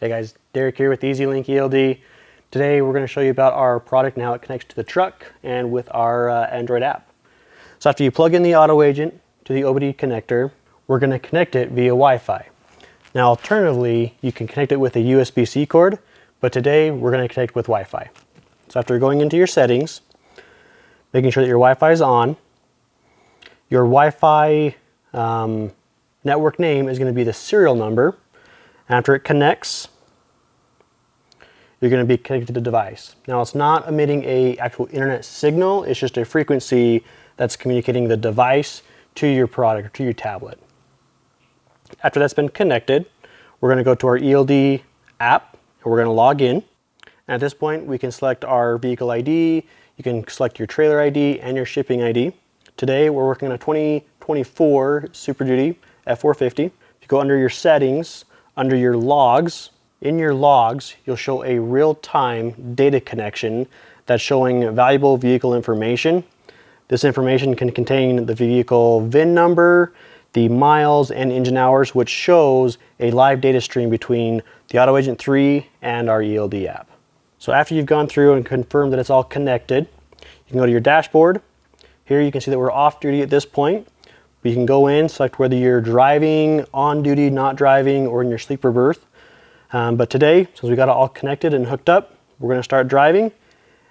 Hey guys, Derek here with EZLYNK ELD. Today we're going to show you about our product and how it connects to the truck and with our Android app. So after you plug in the auto agent to the OBD connector, we're going to connect it via Wi-Fi. Now alternatively, you can connect it with a USB-C cord, but today we're going to connect with Wi-Fi. So after going into your settings, making sure that your Wi-Fi is on, your Wi-Fi network name is going to be the serial number. After it connects, you're going to be connected to the device. Now it's not emitting an actual internet signal, it's just a frequency that's communicating the device to your product or to your tablet. After that's been connected, we're going to go to our ELD app and we're going to log in. And at this point we can select our vehicle ID, you can select your trailer ID and your shipping ID. Today we're working on a 2024 Super Duty F450. If you go under your settings, under your logs, in your logs, you'll show a real-time data connection that's showing valuable vehicle information. This information can contain the vehicle VIN number, the miles, and engine hours, which shows a live data stream between the Auto Agent 3 and our ELD app. So after you've gone through and confirmed that it's all connected, you can go to your dashboard. Here you can see that we're off duty at this point. You can go in, select whether you're driving, on duty, not driving, or in your sleeper berth. But today, since we got it all connected and hooked up, we're going to start driving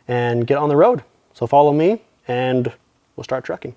and get on the road. So follow me and we'll start trucking.